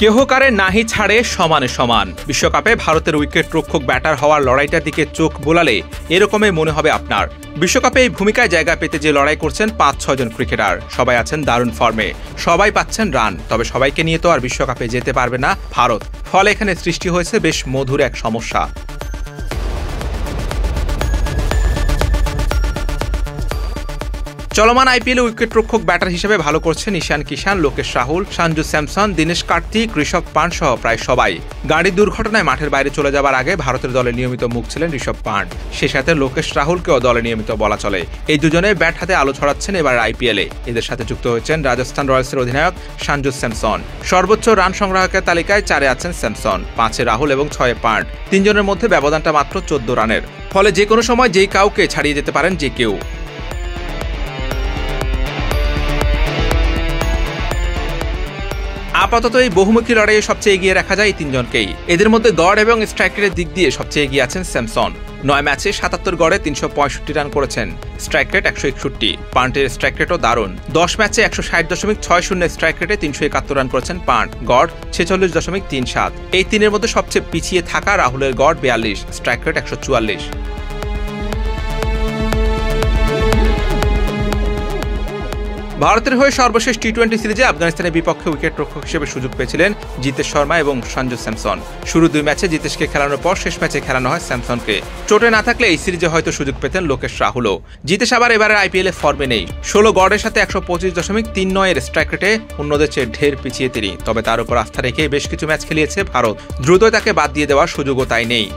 কেহ কারে নাহি ছাড়ে সমানে সমান। বিশ্বকাপে ভারতের উইকেট রক্ষক ব্যাটার হওয়ার লড়াইটার দিকে চোখ বোলালে এরকমই মনে হবে আপনার। বিশ্বকাপে এই ভূমিকায় জায়গা পেতে যে লড়াই করছেন ৫-৬ জন ক্রিকেটার, সবাই আছেন দারুণ ফর্মে, সবাই পাচ্ছেন রান। তবে সবাইকে নিয়ে তো আর বিশ্বকাপে যেতে পারবে না ভারত, ফলে এখানে সৃষ্টি হয়েছে বেশ মধুর এক সমস্যা। চলমান আইপিএলে উইকেট রক্ষক ব্যাটার হিসেবে ভালো করছেন ঈশান কিষান, লোকেশ রাহুল, সঞ্জু স্যামসন, দীনেশ কার্তিক, ঋষভ পান্ট সহ প্রায় সবাই। গাড়ির দুর্ঘটনায় মাঠের বাইরে চলে যাবার আগে ভারতের দলে নিয়মিত মুখ ছিলেন ঋষভ পান্ট, সে সাথে লোকেশ রাহুলকেও দলে নিয়মিত বলা চলে। এই দুজনে ব্যাট হাতে আলো ছড়াচ্ছেন এবার আইপিএলে। এদের সাথে যুক্ত হয়েছেন রাজস্থান রয়্যালসের অধিনায়ক সঞ্জু স্যামসন। সর্বোচ্চ রান সংগ্রাহকের তালিকায় 4-এ আছেন স্যামসন, 5-এ রাহুল এবং 6-এ পান্ট। তিনজনের মধ্যে ব্যবধানটা মাত্র 14 রানের, ফলে যে কোনো সময় যেই কাউকে ছাড়িয়ে যেতে পারেন যে কেউ। আপাতত এই বহুমুখী লড়াইয়ে সবচেয়ে এগিয়ে রাখা যায় এই তিনজনকেই। এদের মধ্যে গড় এবং স্ট্রাইক রেটের দিক দিয়ে সবচেয়ে এগিয়ে আছেন স্যামসন। 9 ম্যাচে 77 গড়ে 365 রান করেছেন, স্ট্রাইক রেট 161। পান্টের স্ট্রাইক রেটও দারুণ, 10 ম্যাচে 160.60 স্ট্রাইক রেটে 371 রান করেছেন পান্ট, গড় 46.37। এই তিনের মধ্যে সবচেয়ে পিছিয়ে থাকা রাহুলের গড় 42, স্ট্রাইক রেট 144। ভারতের হয়ে সর্বশেষ টি-20 সিরিজে আফগানিস্তানের বিপক্ষে উইকেট রক্ষক হিসেবে সুযোগ পেয়েছিলেন জিতেশ শর্মা এবং সঞ্জু স্যামসন। শুরু 2 ম্যাচে জিতেশকে খেলানোর পর শেষ ম্যাচে খেলানো হয় স্যামসনকে। চোটে না থাকলে এই সিরিজে হয়তো সুযোগ পেতেন লোকেশ রাহুলও। জিতেশ আবার এবারের আইপিএলে ফর্মে নেই, 16 গড়ের সাথে 125.39 স্ট্রাইক রেটে অন্যদের চেয়ে ঢের পিছিয়ে তিনি। তবে তার উপর আস্থা রেখে বেশ কিছু ম্যাচ খেলিয়েছে ভারত, দ্রুতই তাকে বাদ দিয়ে দেওয়ার সুযোগও তাই নেই।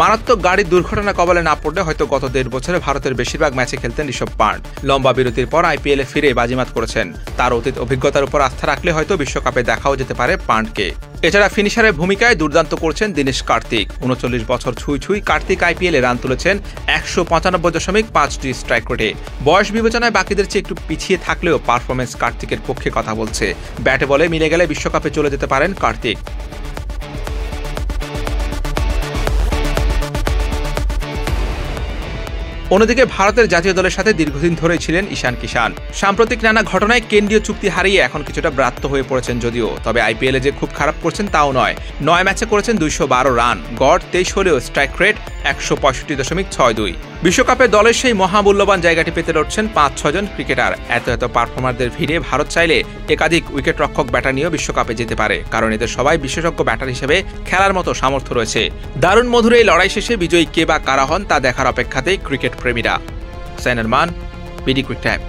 মারাত্মক গাড়ির দুর্ঘটনা কবলে না পড়লে হয়তো গত 1.5 বছরে ভারতের বেশিরভাগ ম্যাচে খেলতেন ঋষভ পান্ট। লম্বা বিরতির পর আইপিএলে ফিরে বাজিমাত করেছেন। তার অতীত অভিজ্ঞতার উপর আস্থা রাখলে হয়তো বিশ্বকাপে দেখাও যেতে পারে পান্টকে। এছাড়া ফিনিশারের ভূমিকায় দুর্দান্ত করছেন দীনেশ কার্তিক। 39 বছর ছুঁই কার্তিক আইপিএলে রান তুলেছেন 195.5 স্ট্রাইক রেটে। বয়স বিবেচনায় বাকিদের চেয়ে একটু পিছিয়ে থাকলেও পারফরমেন্স কার্তিকের পক্ষে কথা বলছে। ব্যাটে বলে মিলে গেলে বিশ্বকাপে চলে যেতে পারেন কার্তিক। অন্যদিকে ভারতের জাতীয় দলের সাথে দীর্ঘদিন ধরেই ছিলেন ঈশান কিষান। সাম্প্রতিক নানা ঘটনায় কেন্দ্রীয় চুক্তি হারিয়ে এখন কিছুটা ব্রাত্য হয়ে পড়েছেন যদিও, তবে আইপিএলে যে খুব খারাপ করছেন তাও নয়। 9 ম্যাচে করেছেন 212 রান, গড় 23 হলেও স্ট্রাইক রেট 165.62। বিশ্বকাপে দলের সেই মহামূল্যবান জায়গাটি পেতে লড়ছেন 5-6 জন ক্রিকেটার। এত পারফর্মারদের ভিড়ে ভারত চাইলে একাধিক উইকেট রক্ষক ব্যাটার নিয়েও বিশ্বকাপে যেতে পারে, কারণ এদের সবাই বিশেষজ্ঞ ব্যাটার হিসেবে খেলার মতো সামর্থ্য রয়েছে। দারুণ মধুর এই লড়াই শেষে বিজয়ী কে বা কারা হন তা দেখার অপেক্ষাতেই ক্রিকেট প্রেমীরা। Hussain Arman, BD Cric time.